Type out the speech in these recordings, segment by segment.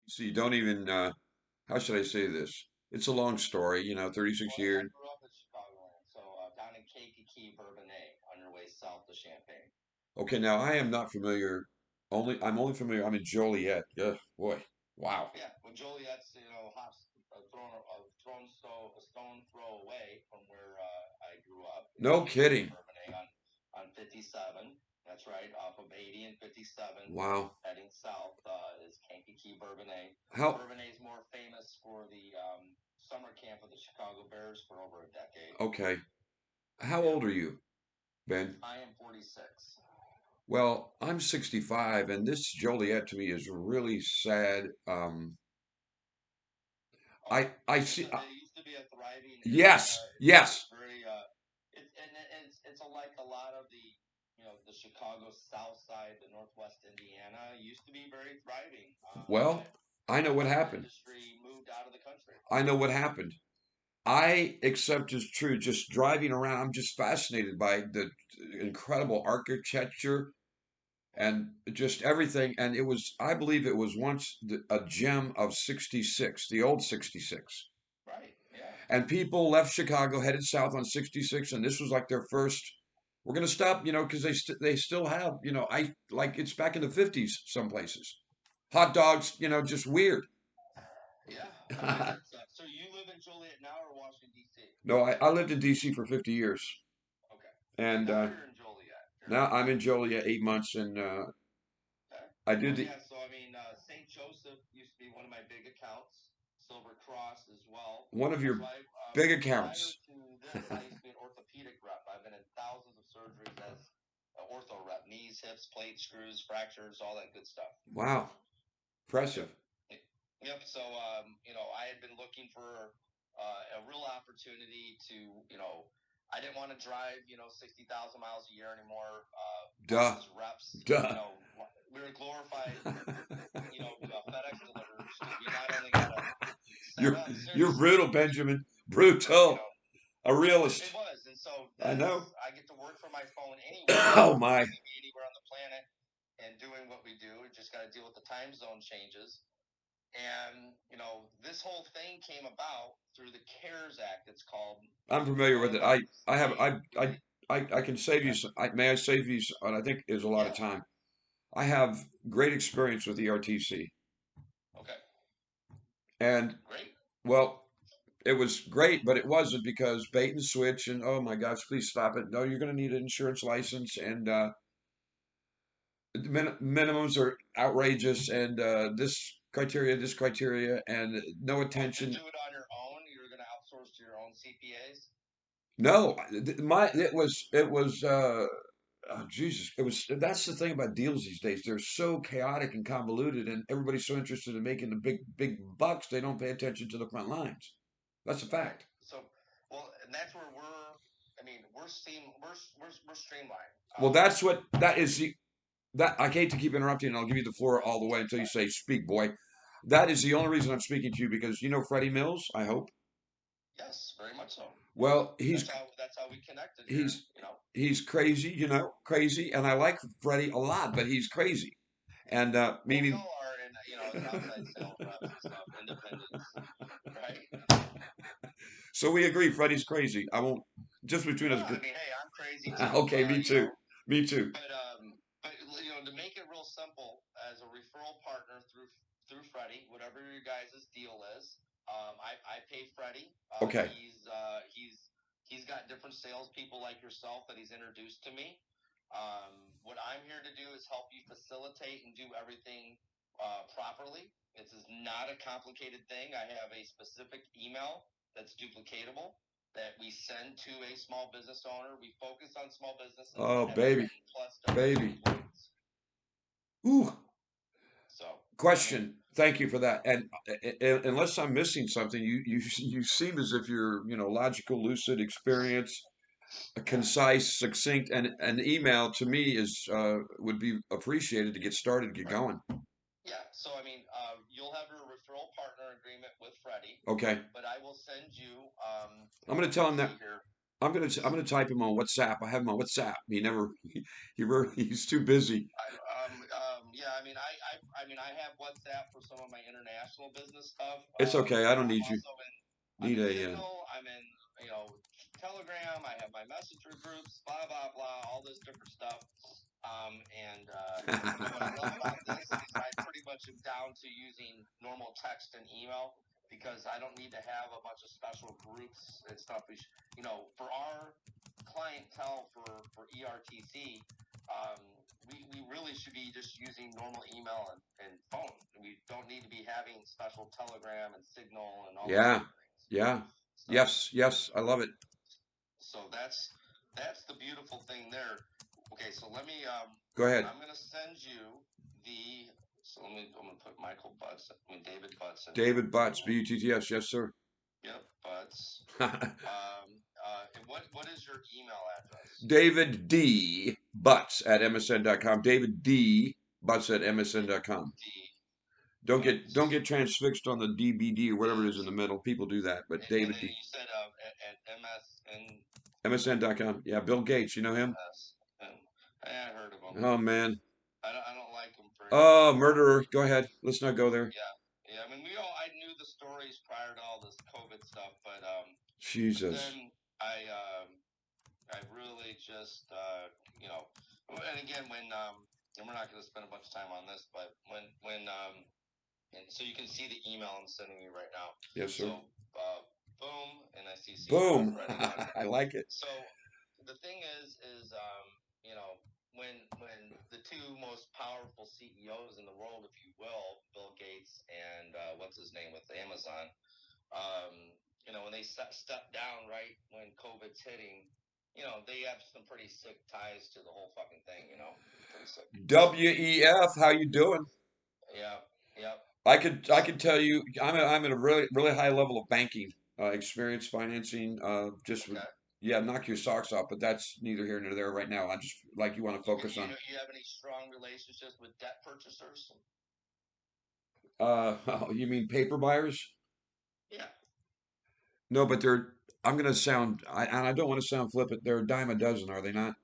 So you don't even, how should I say this? It's a long story, 36 Well, hey, I years. grew up in Chicagoland, so down in Kankakee, Bourbonnais, on your way south to Champaign. Okay, now I am not familiar. I'm only familiar. I'm in Joliet. Yeah, boy. Wow. Yeah, well, Joliet's a stone throw away from where I grew up in No Kankakee, kidding. Bourbonnais on 57. That's right, off of 80 and 57, Wow. heading south is Kankakee, Bourbonnais. How, Bourbonnais is more famous for the summer camp of the Chicago Bears for over a decade. okay. How Yeah, old are you, Ben? I am 46. Well, I'm 65, and this Joliet to me is really sad. Oh, I see. it used to be a thriving area. Yes, yes. It's very it's like a lot of the Chicago South Side, the Northwest Indiana used to be very thriving. Well, But I know the what lumber happened. industry moved out of the country. I know what happened. I accept as true, just driving around, I'm just fascinated by the incredible architecture and just everything. And it was, I believe it was once a gem of 66, the old 66. Right. Yeah. And people left Chicago, headed south on 66, and this was like their first. We're going to stop, because they still have, I like it's back in the 50s some places. Hot dogs, just weird. Yeah. Well, it's so you live in Joliet now or Washington D.C.? No, I lived in D.C. for 50 years, Okay. So and now you're in Joliet. You're now I'm in Joliet 8 months, and okay. I did Well, the yeah. So I mean, St. Joseph used to be one of my big accounts. Silver Cross as well. one of your So I big prior accounts. to this, I used to be an orthopedic rep. I've been in thousands of surgeries as an ortho rep: knees, hips, plates, screws, fractures, all that good stuff. Wow, Yep. impressive. Yep. So I had been looking for a real opportunity to I didn't want to drive 60,000 miles a year anymore. Us Duh, as reps, duh. we were glorified FedEx deliverers because we not only got to set you're up you're seriously, brutal, Benjamin. you Brutal. know, A it realist. was, and so I know. I get to work from my phone anywhere. Oh my. We can be anywhere on the planet and doing what we do. We just got to deal with the time zone changes. And this whole thing came about through the CARES Act. It's called, I'm familiar with it. I have state relief. I can save you Okay. some, may I save you some, and I think is a lot of Yeah. time. I have great experience with ERTC. Okay. And Great. well, it was great, but it wasn't because bait and switch and oh my gosh, please stop it. No, you're going to need an insurance license and the minimums are outrageous and this criteria and no Oh, to attention. do it on your own, you're going to outsource to your own CPAs. No, it was oh, Jesus, it was. That's the thing about deals these days. They're so chaotic and convoluted, and everybody's so interested in making the big bucks, they don't pay attention to the front lines. That's a Right. fact. So, well, and that's where we're. I mean, we're streamlined. Well, that's what that is. That I hate to keep interrupting, and I'll give you the floor all the way That's until you fine. say, "Speak, boy." That is the only reason I'm speaking to you because you know Freddie Mills. I hope. Yes, very much so. Well, he's That's how we connected here. he's he's crazy, crazy, and I like Freddie a lot, but he's crazy, and Well, we meaning all are in as outside sales reps and stuff, independents, right? so we agree Freddie's crazy. I won't just between us. Yeah, I mean, hey, I'm crazy too. Okay, me too. Me too. But to make it real simple, as a referral partner through Freddie, whatever your guys' deal is, I pay Freddie. Okay. He's got different salespeople like yourself that he's introduced to me. What I'm here to do is help you facilitate and do everything properly. This is not a complicated thing. I have a specific email that's duplicatable that we send to a small business owner. We focus on small businesses Oh, that have 10 baby, plus direct baby. employees. Ooh. So, I mean, Question. Thank you for that. And unless I'm missing something, you seem as if you're logical, lucid, experienced, yeah, concise, succinct, and an email to me is would be appreciated to get started, get right. going. Yeah. So, I mean, you'll have your referral partner agreement with Freddie, Okay. but I will send you, I'm gonna tell let's him see that here. I'm gonna type him on WhatsApp. I have him on WhatsApp. He never he's too busy. Yeah, I mean, I have WhatsApp for some of my international business stuff. It's okay. I don't I'm need you. also I'm Need in a Signal. I'm in, Telegram. I have my messenger groups. Blah blah blah. All this different stuff. And what I love about this is I pretty much am down to using normal text and email because I don't need to have a bunch of special groups and stuff. For our clientele for ERTC, um, we really should be just using normal email and phone. We don't need to be having special Telegram and Signal and all those Yeah. other things. Yeah. So, Yes. Yes. I love it. so that's the beautiful thing there. Okay, so let me Go ahead. I'm gonna send you the I'm gonna put David Butts in here. David Butts, Butts. Yes, sir. Yep, Butts. And what is your email address? David D. Butts at MSN.com. David D. Butts at MSN.com. D Don't Butts get transfixed on the DBD or whatever it is in is the middle. People do that, but and David then D. you said at MSN MSN.com. Yeah, Bill Gates. You know him? MSN. I heard of him. Oh man. I don't like him very much. Oh, murderer. Go ahead. Let's not go there. Yeah, yeah. I mean, I knew the stories prior to all this COVID stuff, but Jesus. then I really just and again and we're not going to spend a bunch of time on this, but and so you can see the email I'm sending you right now. Yes, sir. So boom, and I see you got Boom. ready on. I like it. So the thing is when the two most powerful CEOs in the world, if you will, Bill Gates and what's his name with Amazon, um, when they step down right when COVID's hitting, they have some pretty sick ties to the whole fucking thing. Pretty sick. WEF. How you doing? Yeah, yep. I could tell you I'm at a really high level of banking experience, financing. Just would Okay. yeah, knock your socks off, but that's neither here nor there right now. I just like you want to focus on. You have any strong relationships with debt purchasers? You mean paper buyers? Yeah. No, but they're. I'm gonna sound. And I don't want to sound flippant. They're a dime a dozen, are they not?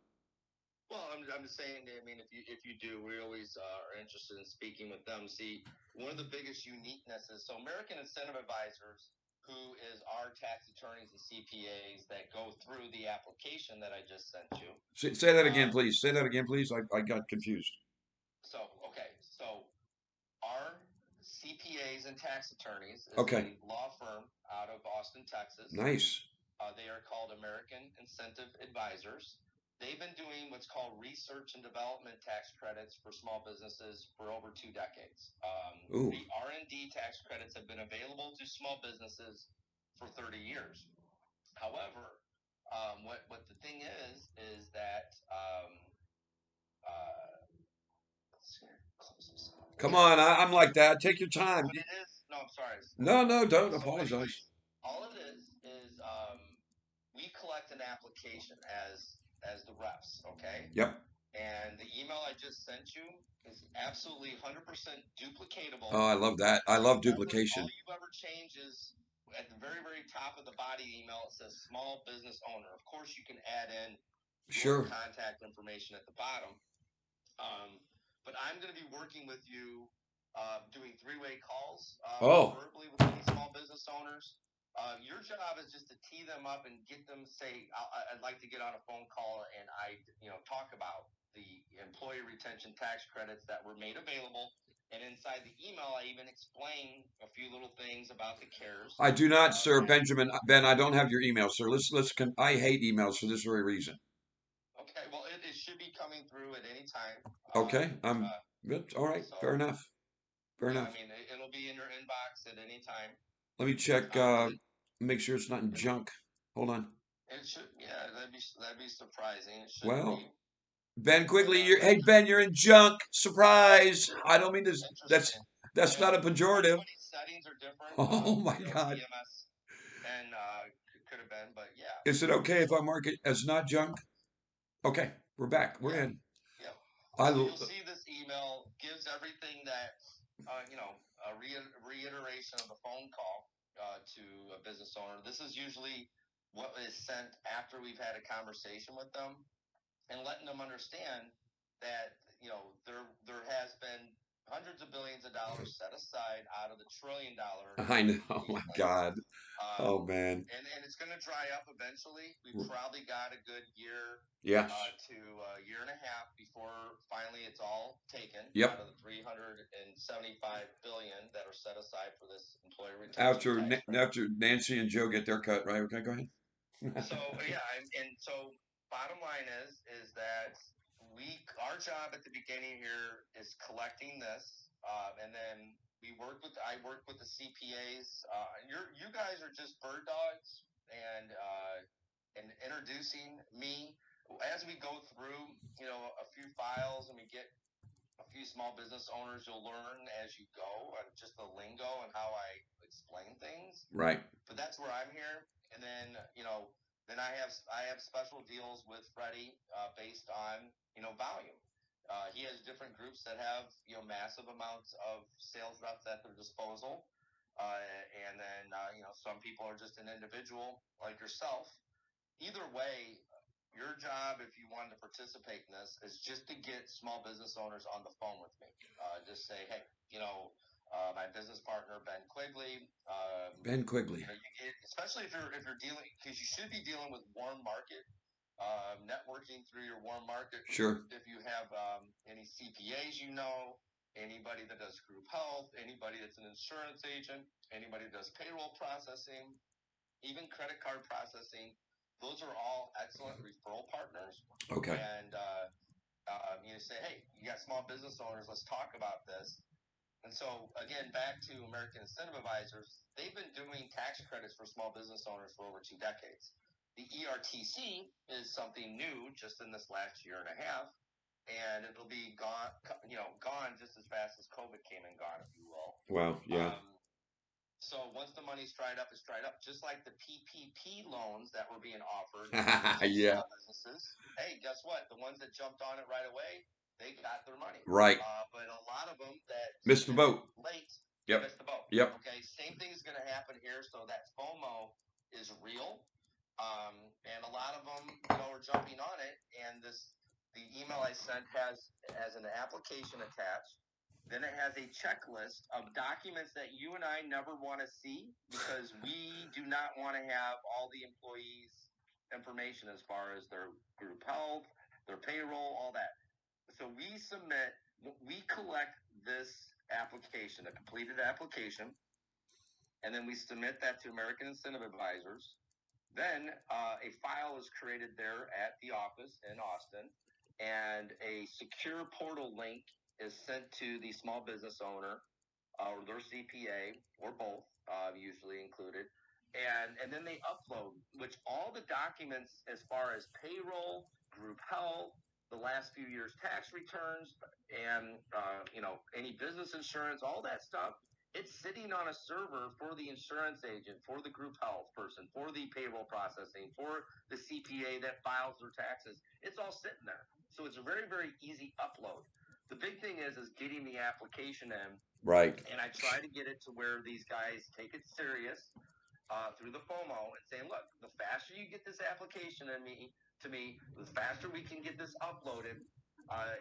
Well, I'm just saying. I mean, if you do, we always are interested in speaking with them. See, one of the biggest uniquenesses. So, American Incentive Advisors, who is our tax attorneys and CPAs that go through the application that I just sent you. Say that again, Um, please. Say that again, please. I got confused. so our CPAs and tax attorneys is Okay, a law firm out of Austin, Texas. nice. They are called American Incentive Advisors. They've been doing what's called research and development tax credits for small businesses for over 2 decades. Ooh, The R&D tax credits have been available to small businesses for 30 years. However, what the thing is that let's see, close this out. come Okay, on. I'm like that. Take your time. what it is? No, I'm sorry. No, no, don't So, apologize. anyways, all it is we collect an application as the reps, okay? Yep. And the email I just sent you is absolutely 100% duplicatable. Oh, I love that. I love duplication. All you ever change is at the very, very top of the body email, it says small business owner. Of course, you can add in your Sure. contact information at the bottom. Um, but I'm going to be working with you, doing three-way calls, Oh, preferably with any small business owners. Your job is just to tee them up and get them say, I'd like to get on a phone call and talk about the employee retention tax credits that were made available. And inside the email, I even explain a few little things about the CARES. I do not, sir, And Benjamin. Ben, I don't have your email, sir. I hate emails for this very reason. okay, well, it should be coming through at any time. Okay, I'm good. All right, So fair enough. Fair yeah, I enough. mean, it'll be in your inbox at any time. Let me check. But Make sure it's not in junk. Hold on. it should, yeah, that'd be surprising. It shouldn't Well, be, Ben but Quigley, hey Ben, you're in junk. Surprise! I don't mean to. That's interesting. that's And not a pejorative. everybody's settings are different. Oh my God. EMS and could have been, but yeah. Is it okay if So I mark it as not junk? Okay, we're back. We're yeah, in. yeah. I So you'll see this email gives everything that a reiteration of the phone call to a business owner. This is usually what is sent after we've had a conversation with them and letting them understand that there has been hundreds of billions of dollars set aside out of the $1 trillion I know. Oh relief my plan. God. Um, Oh man. and it's going to dry up eventually. We probably got a good year Yes. to a year and a half before finally it's all taken out Yep. of the 375 billion that are set aside for this employee retention After tax credit. after Nancy and Joe get their cut, right? Okay, go ahead. So yeah, and so bottom line is that our job at the beginning here is collecting this, and then I work with the CPAs. You guys are just bird dogs, and introducing me as we go through, a few files, and we get a few small business owners. You'll learn as you go on just the lingo and how I explain things, Right. but that's where I'm here. And then then I have special deals with Freddie based on volume. He has different groups that have massive amounts of sales reps at their disposal, and then some people are just an individual like yourself. Either way, your job, if you wanted to participate in this, is just to get small business owners on the phone with me. Just say, hey, my business partner Ben Quigley. Ben Quigley. Especially if you're dealing, because you should be dealing with warm market, networking through your warm market. Sure. If you have any CPAs, anybody that does group health, anybody that's an insurance agent, anybody that does payroll processing, even credit card processing, those are all excellent referral partners. Okay. And you say, hey, you got small business owners, let's talk about this. And so, again, back to American Incentive Advisors, they've been doing tax credits for small business owners for over 2 decades. The ERTC is something new just in this last year and a half, and it'll be gone just as fast as COVID came and gone, if you will. Wow. Yeah. So once the money's dried up, it's dried up. Just like the PPP loans that were being offered to Yeah. small businesses. Hey, guess what? The ones that jumped on it right away, they got their money. Right. But a lot of them that Missed the boat. late, Yep. missed the boat. Yep. Okay, same thing is going to happen here. So that FOMO is real, and a lot of them, are jumping on it. And the email I sent has an application attached. Then it has a checklist of documents that you and I never want to see because we do not want to have all the employees' information as far as their group health, their payroll, all that. So we collect this application, a completed application, and then we submit that to American Incentive Advisors. Then a file is created there at the office in Austin, and a secure portal link is sent to the small business owner or their CPA or both, usually included. And then they upload, which all the documents as far as payroll, group health, the last few years tax returns, and any business insurance, all that stuff. It's sitting on a server for the insurance agent, for the group health person, for the payroll processing, for the CPA that files their taxes. It's all sitting there, so it's a very, very easy upload. The big thing is getting the application in. Right. And I try to get it to where these guys take it serious through the FOMO and saying, look, the faster you get this application to me, the faster we can get this uploaded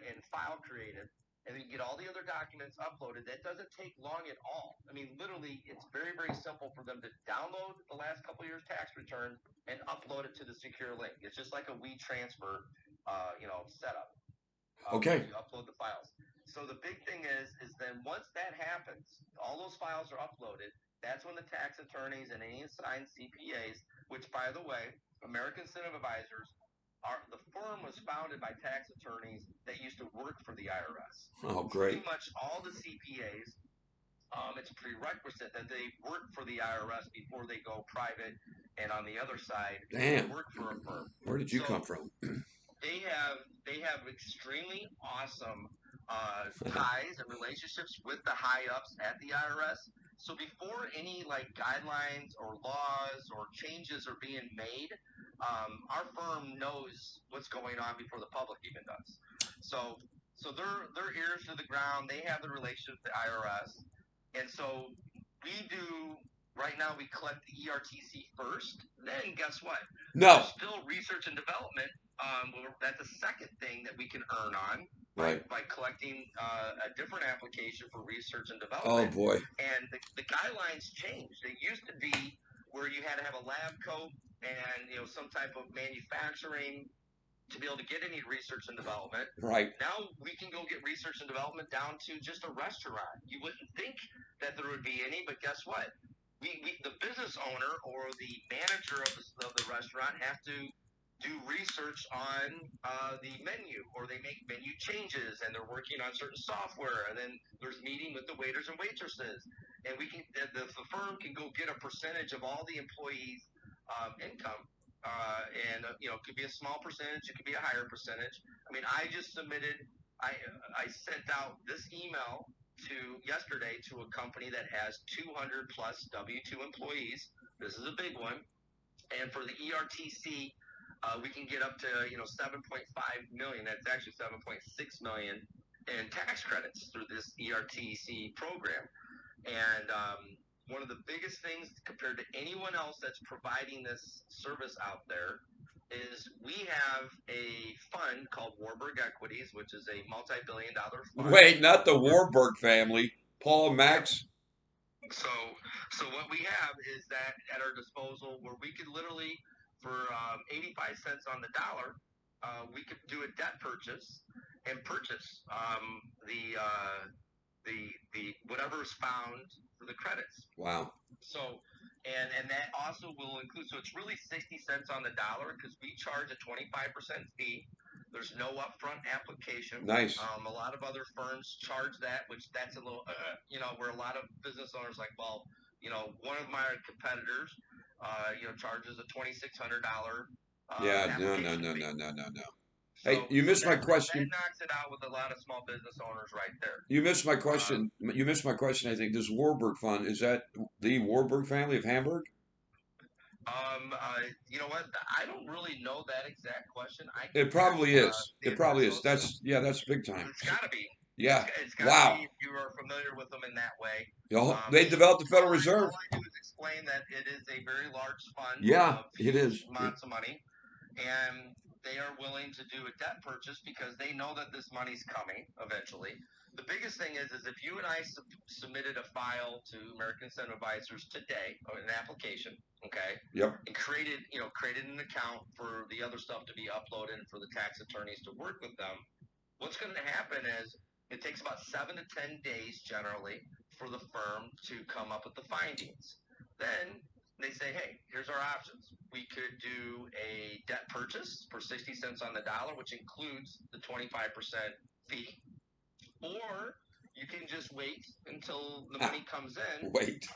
and file created, and then get all the other documents uploaded. That doesn't take long at all. I mean, literally, it's very, very simple for them to download the last couple of years' tax return and upload it to the secure link. It's just like a WeTransfer, setup. Okay. You upload the files. So the big thing is then once that happens, all those files are uploaded. That's when the tax attorneys and any assigned CPAs, which by the way, American Incentive Advisors the firm was founded by tax attorneys that used to work for the IRS. Oh, Pretty great. much all the CPAs, it's a prerequisite that they work for the IRS before they go private, and on the other side, Damn. work for a firm. Where did you come from? They have extremely awesome ties and relationships with the high ups at the IRS. So before any like guidelines or laws or changes are being made, our firm knows what's going on before the public even does. So their ears to the ground. They have the relationship with the IRS, and so we do. Right now, we collect the ERTC first. Then, guess what? No. There's still research and development. That's a second thing that we can earn on. Right. by collecting a different application for research and Oh development. boy. And the guidelines changed. It used to be where you had to have a lab coat and some type of manufacturing to be able to get any research and development. Right. Now we can go get research and development down to just a restaurant. You wouldn't think that there would be any, but guess what? The business owner or the manager of the restaurant have to do research on the menu, or they make menu changes, and they're working on certain software, and then there's meeting with the waiters and waitresses, and the firm can go get a percentage of all the employees' income, it could be a small percentage, it could be a higher percentage. I mean, I just submitted, I sent out this email to yesterday to a company that has 200 plus W-2 employees. This is a big one, and for the ERTC, we can get up to 7.5 million. That's actually 7.6 million in tax credits through this ERTC program. And one of the biggest things compared to anyone else that's providing this service out there is we have a fund called Warburg Equities, which is a multi-billion-dollar fund. Wait, not the Warburg family. Paul and Yep. Max. So, so what we have is that at our disposal, where we could literally, for 85 cents on the dollar, we could do a debt purchase and purchase the whatever's found for the credits. Wow. So, and that also will include. So it's really 60 cents on the dollar because we charge a 25% fee. There's no upfront application. Nice. A lot of other firms charge that, which that's a little, where a lot of business owners like, well, one of my competitors, charges a $2,600 Yeah. No. No. application No. fee. No. No. No. No. Hey, So, you so missed my that question. knocks it out with a lot of small business owners right there. You missed my Um, question. You missed my question. I think this Warburg fund, is that the Warburg family of Hamburg? you know what? I don't really know that exact question. I can It ask probably is. the It probably so is. That's yeah. That's big time. it's got to be. Yeah. It's got to be Wow. if you are familiar with them in that way. You know, they developed the Federal All Reserve. I do is explain that it is a very large fund Yeah, of it huge is. amounts of money, and they are willing to do a debt purchase because they know that this money's coming eventually. The biggest thing is if you and I submitted a file to American Incentive Advisors today, or an application, okay, Yep. and created an account for the other stuff to be uploaded and for the tax attorneys to work with them. What's going to happen is it takes about 7 to 10 days generally for the firm to come up with the findings. Then they say, hey, here's our options. We could do a debt purchase for 60 cents on the dollar, which includes the 25% fee, or you can just wait until the money comes in, Wait.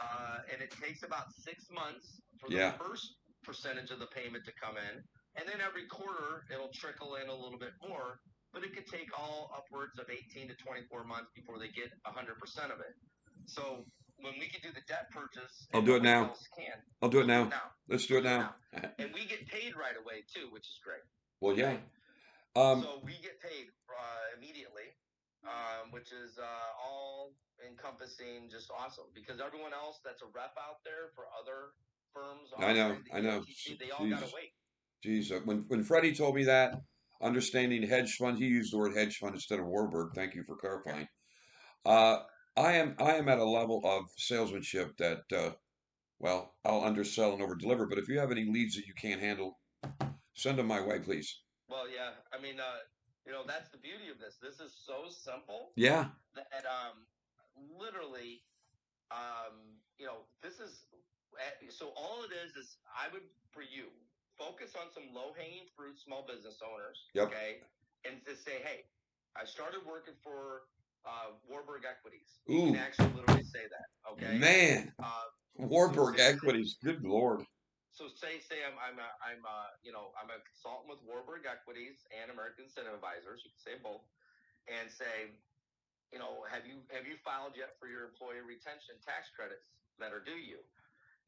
and it takes about 6 months for the Yeah. first percentage of the payment to come in, and then every quarter it'll trickle in a little bit more. But it could take all upwards of 18 to 24 months before they get 100% of it. So when we can do the debt purchase I'll and do it nobody now. else can, I'll do it let's do now. it now. Let's do Let's it do it now. now. And we get paid right away too, which is great. Well, yeah. Okay. Um, So we get paid immediately, which is all encompassing, just awesome. Because everyone else that's a rep out there for other firms I know. offering the I know. ERTC, they all got to Jesus. wait. Jeez. When Freddie told me that, understanding hedge fund, he used the word hedge fund instead of Warburg. Thank you for Yeah. clarifying. Uh, I am at a level of salesmanship that well, I'll undersell and overdeliver. But if you have any leads that you can't handle, send them my way, please. Well, yeah. I mean, that's the beauty of this. This is so simple Yeah. that literally, this is so all it is I would, for you, focus on some low hanging fruit small business owners, Yep. okay, and to say, hey, I started working for Warburg Equities. You can Ooh, actually literally say that, okay. man. So Warburg Equities. Good Lord. say I'm a consultant with Warburg Equities and American Incentive Advisors. You can say both, and say, have you filed yet for your employee retention tax credits that are due you?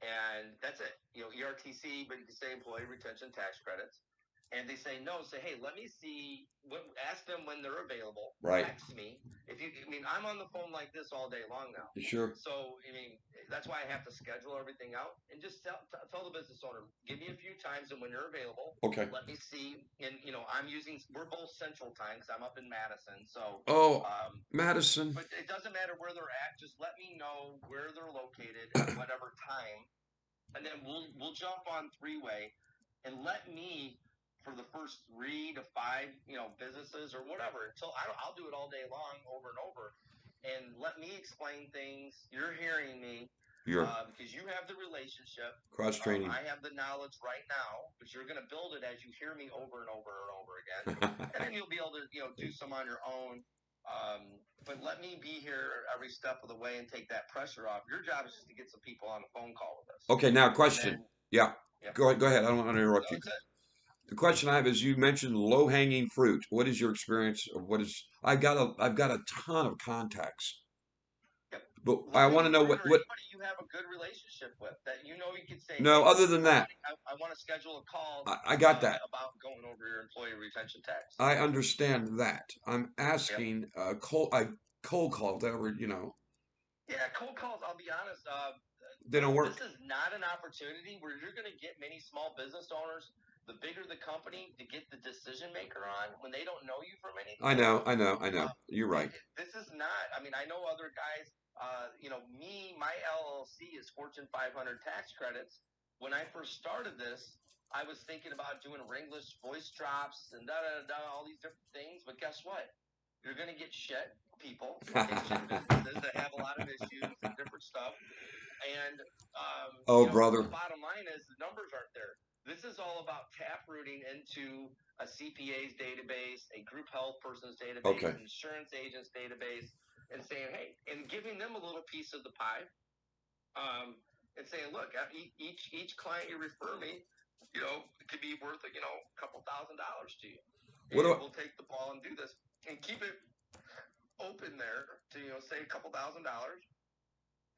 And that's it. ERTC, but you can say employee retention tax credits. and they say no, say, hey, let me see. Ask them when they're available. Right. Text me. I mean, I'm on the phone like this all day long now. Sure. So, I mean, that's why I have to schedule everything out and just tell the business owner, give me a few times and when you're available. Okay. Let me see. And, we're both Central Time because I'm up in Madison. So, Oh, Madison. but it doesn't matter where they're at. Just let me know where they're located at whatever time. And then we'll jump on three-way and let me for the first 3 to 5, businesses or whatever until I'll do it all day long over and over. And let me explain things. You're hearing me You're because you have the relationship. cross training. I have the knowledge right now, but you're going to build it as you hear me over and over and over again. And then you'll be able to, do some on your own. But let me be here every step of the way and take that pressure off. Your job is just to get some people on the phone call with us. Okay, now question. Then, yeah. Go ahead. I don't want to interrupt no, you. The question I have is, you mentioned low hanging fruit. What is your experience of what is? I've got a ton of contacts, Yep. but I want to know what. Anybody you have a good relationship with that you can say. No, hey, other than that, I want to schedule a call. I got that. About going over your employee retention tax. I understand that. I'm asking cold call, whatever, Yeah, cold calls. I'll be honest. they don't work. This is not an opportunity where you're going to get many small business owners. The bigger the company, to get the decision maker on when they don't know you from anything. I know. You're right. This is not. I mean, I know other guys. My LLC is Fortune 500 tax credits. When I first started this, I was thinking about doing Ringlish voice drops and all these different things. But guess what? You're going to get shit people, businesses that have a lot of issues and different stuff. And brother. the bottom line is the numbers aren't there. This is all about tap rooting into a CPA's database, a group health person's database, an insurance agent's database, and saying, hey, and giving them a little piece of the pie, and saying, look, each client you refer me, it could be worth a couple $1,000 to you. And we'll take the ball and do this and keep it open there to say a couple $1,000.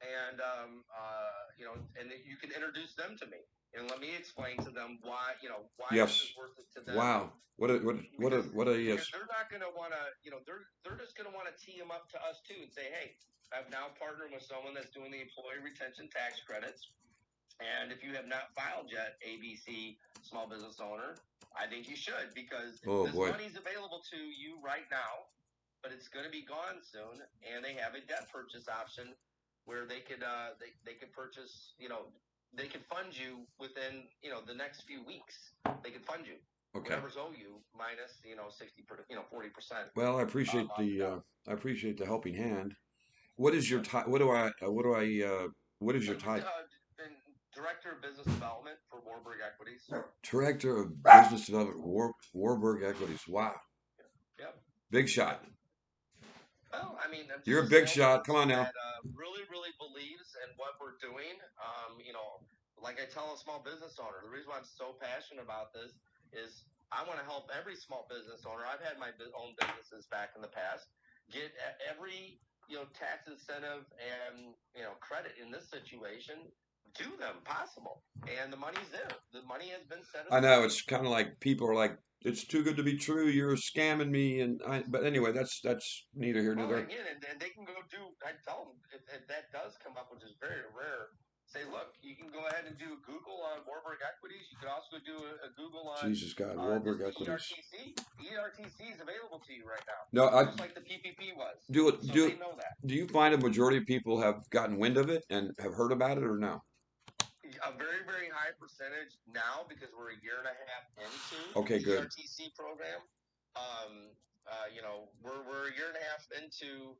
And and you can introduce them to me and let me explain to them why this is worth it to them. Wow, yes. They're not going to want to, they're just going to want to tee them up to us too and say, hey, I've now partnered with someone that's doing the employee retention tax credits. And if you have not filed yet, ABC small business owner, I think you should, because this money's available to you right now, but it's going to be gone soon, and they have a debt purchase option where they could purchase, they could fund you within the next few weeks. They could fund you. Okay. Whatever's owe you minus 60 40%. Well, I appreciate the helping hand. What is your what is your title? Director of Business Development for Warburg Equities. Director of Business Development, Warburg Equities. Wow. Yep. Big shot. Well, I mean, you're a big shot. Come on now. That really, really believes in what we're doing. Like I tell a small business owner, the reason why I'm so passionate about this is I want to help every small business owner. I've had my own businesses back in the past. Get every tax incentive and credit in this situation. Do them possible, and the money's there. The money has been set aside. I know, it's kind of like people are like, it's too good to be true. You're scamming me, but anyway, that's neither here nor there. Again, and they can go do. I tell them if that does come up, which is very rare. Say, look, you can go ahead and do a Google on Warburg Equities. You can also do a Google on Jesus God, Warburg Equities. ERTC is available to you right now. No, just like the PPP was. They know that. Do you find a majority of people have gotten wind of it and have heard about it, or no? A very, very high percentage now, because we're a year and a half into the ERTC program. We're a year and a half into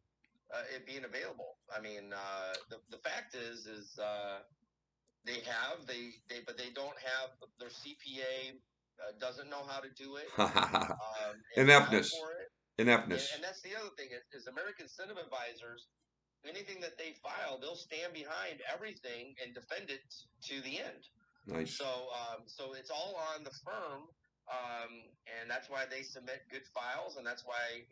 it being available. I mean, the fact is but they don't have their CPA doesn't know how to do it. Ineptness. And that's the other thing is American Incentive Advisors. Anything that they file, they'll stand behind everything and defend it to the end. Nice. So it's all on the firm, and that's why they submit good files, and that's why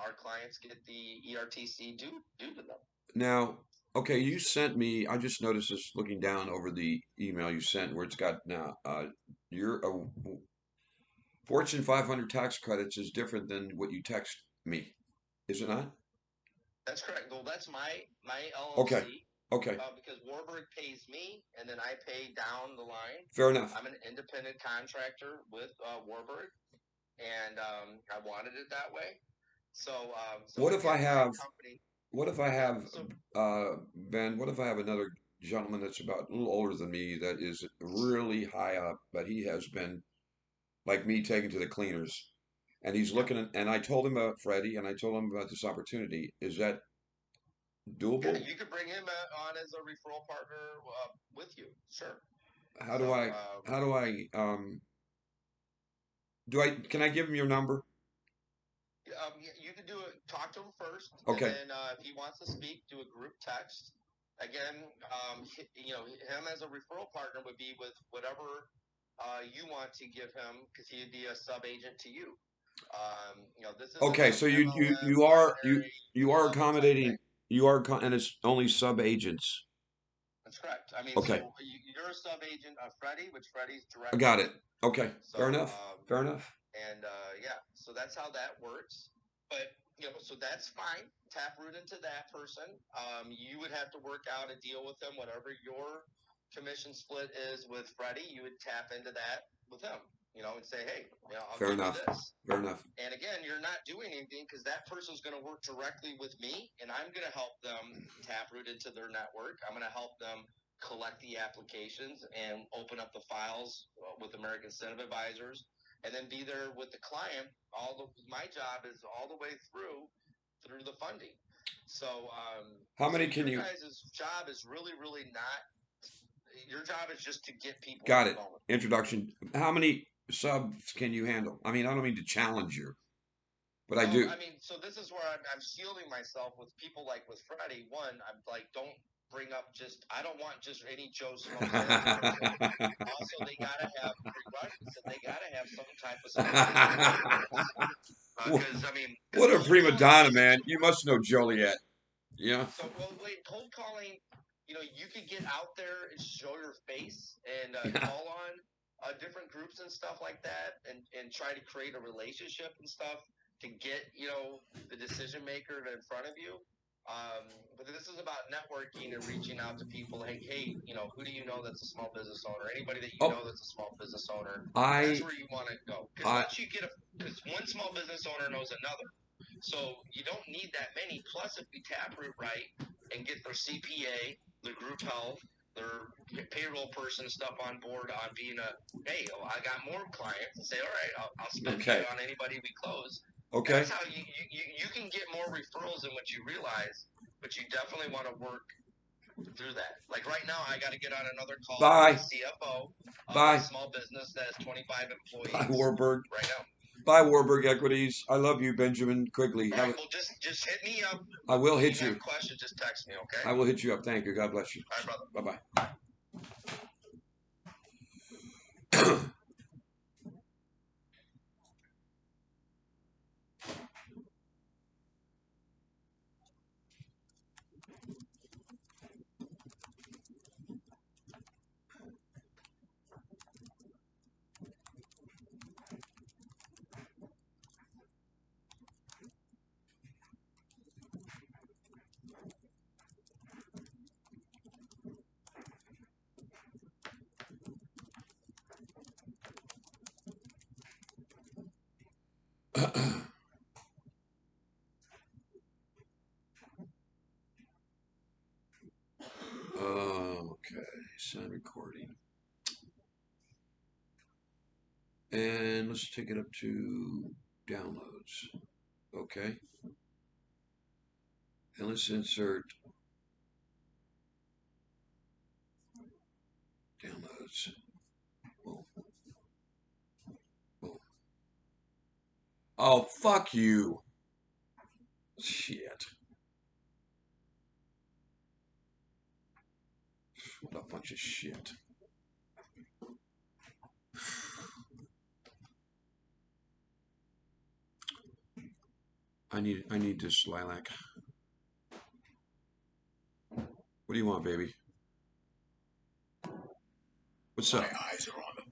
our clients get the ERTC due to them. Now, okay, you sent me. I just noticed this looking down over the email you sent, where it's got now. Fortune 500 tax credits is different than what you text me, is it not? That's correct. Well, that's my Okay. LLC, Okay. because Warburg pays me, and then I pay down the line. Fair enough. I'm an independent contractor with Warburg, and I wanted it that way. So What if I again, my have, company. what if I Yeah. have, So Ben, what if I have another gentleman that's about a little older than me that is really high up, but he has been, like me, taken to the cleaners. And he's yeah, looking at, and I told him about Freddie and I told him about this opportunity. Is that yeah, doable? you could bring him on as a referral partner with you. Sure. How do So how do I, can I give him your number? you can do it. Talk to him first, and Okay. then if he wants to speak, do a group text. Again, him as a referral partner would be with whatever you want to give him, because he'd be a sub agent to you. This isn't Okay. a So MLM binary, you are level type thing. accommodating, and it's only sub agents. That's correct. I mean, Okay. so you're a sub agent of Freddie, which Freddie's I direct got with. it. Okay. Fair So, enough. Fair enough. and yeah, so that's how that works. But so that's fine. Tap root into that person. You would have to work out a deal with them, whatever your commission split is with Freddie. You would tap into that with him. And say, hey, I'll Fair give you enough. this. Fair enough. And again, you're not doing anything, because that person's going to work directly with me, and I'm going to help them tap root into their network. I'm going to help them collect the applications and open up the files with American Incentive Advisors, and then be there with the client. My job is all the way through the funding. So, How so many can your you? guys' job is really, really not. Your job is just to get people on Got the it. phone. Introduction. How many subs can you handle? I mean, I don't mean to challenge you, but I Oh, do. I mean, so this is where I'm shielding myself with people like with Freddie. One, I'm like, don't bring up I don't want just any Joe Schmo salesperson. Also, they got to have prerequisites. They got to have some type of small business experience. Because, I mean, because What a cold prima calling donna, isn't. man. You must know Joliet. Yeah. So, well, wait, cold calling, you could get out there and show your face and Yeah. call on different groups and stuff like that, and try to create a relationship and stuff to get, the decision maker in front of you. But this is about networking and reaching out to people. Hey, who do you know that's a small business owner? Anybody that you Oh, know that's a small business owner? That's I, where you want to go. Because I, once you because one small business owner knows another. So you don't need that many. Plus, if we tap root right and get their CPA, their group health, their payroll person stuff on board on being hey, I got more clients, and say, all right, I'll spend you okay. on anybody we close. That's Okay. how you can get more referrals than what you realize, but you definitely want to work through that. Like right now, I got to get on another call with the Bye. CFO of a Bye. small business that has 25 Bye, employees Warburg. right now. Bye, Warburg Equities. I love you, Benjamin Quigley. All right, well, just hit me up I will when you hit got you. questions. Just text me, okay? I will hit you up. Thank you. God bless you. All right, brother. Bye Bye. bye. Okay, sound recording. And let's take it up to downloads. Okay. And let's insert downloads. Boom, boom. Oh, fuck you. Shit. What a bunch of shit. I need this lilac. What do you want, baby? What's up? My eyes are on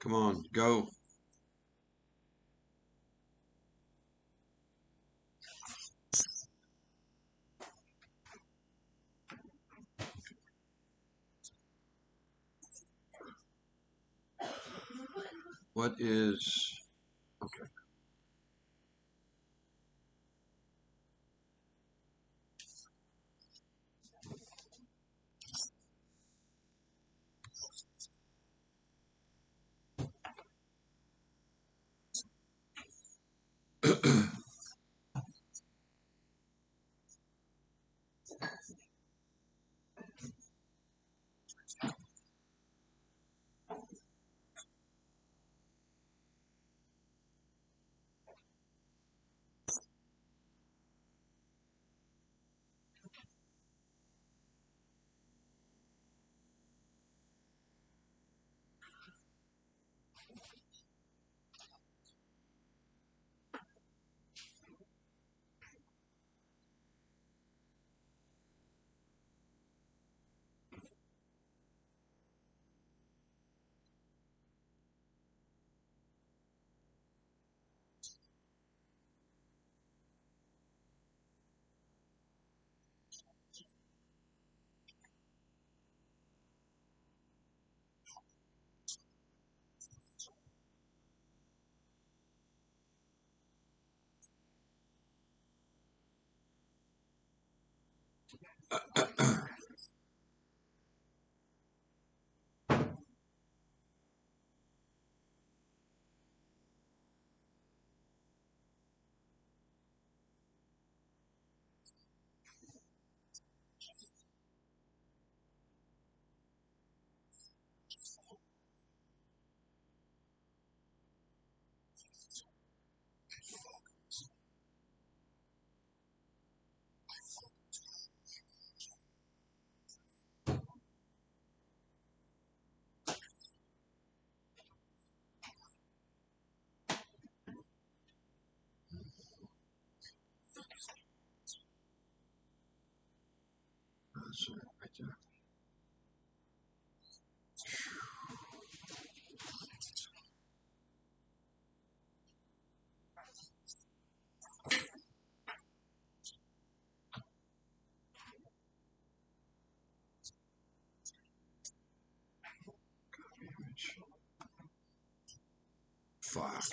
Come on, go. What is okay? That's it right there. Image. Fuck.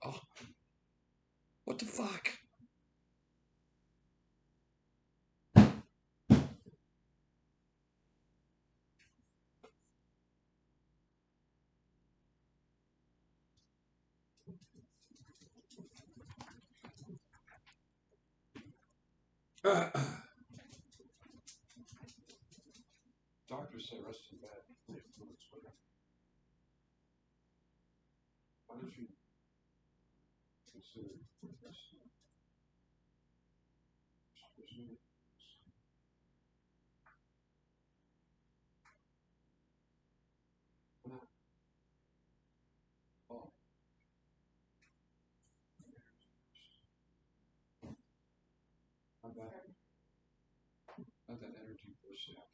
Oh, what the fuck? Doctors say rest in bed. Why don't you consider this? Oh. How about that energy burst out?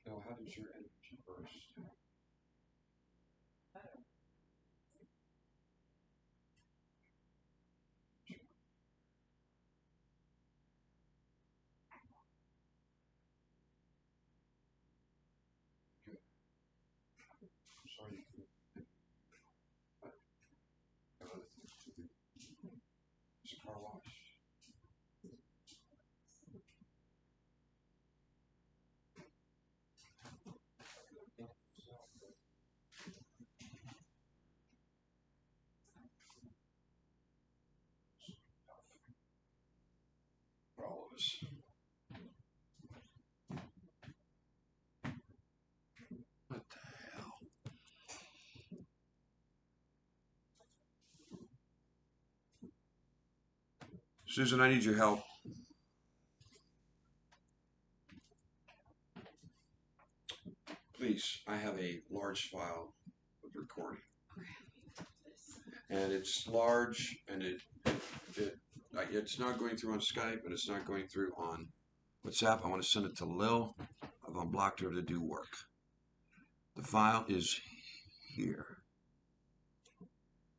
No, how does your energy burst? Good. I'm sorry you couldn't. I have other things to do. It's a car wash. For all of us. What the hell? Susan, I need your help. Please, I have a large file of recording. And it's large, and it's not going through on Skype, and it's not going through on WhatsApp. I want to send it to Lil. I've unblocked her to do work. The file is here.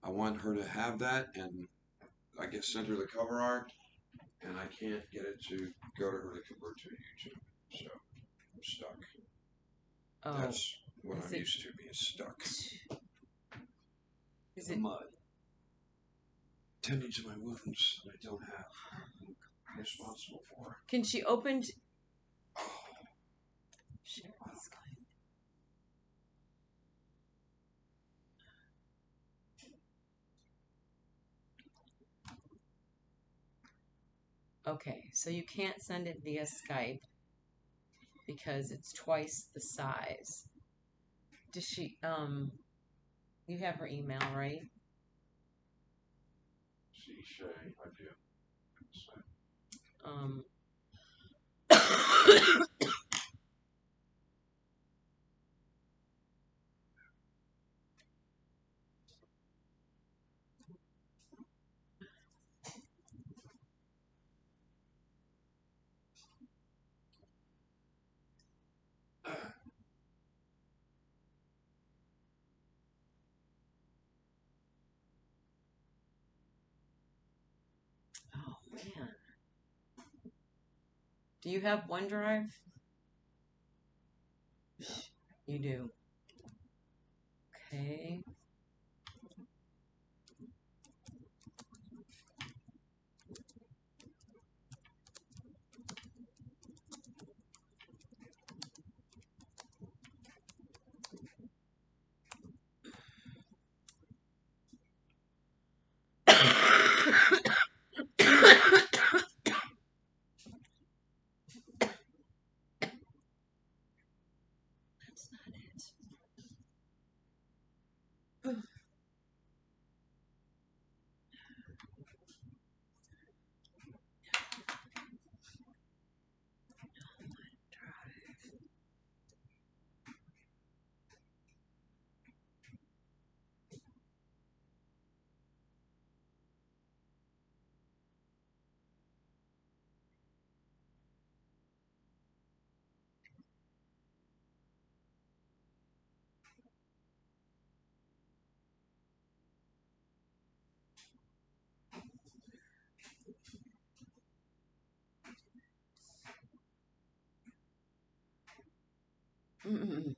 I want her to have that, and I guess send her the cover art, and I can't get it to go to her to convert to YouTube. So I'm stuck. Oh, That's what is I'm it- used to, being stuck. is in it? the mud. Tending to my wounds that I don't have. I'm responsible for. Can she open? Share on Skype. Okay, so you can't send it via Skype because it's twice the size. Does she? You have her email, right? See, Shay, I do. Um. Oh man. Do you have OneDrive? Yeah. You do. Okay. That's not it. Mm-mm.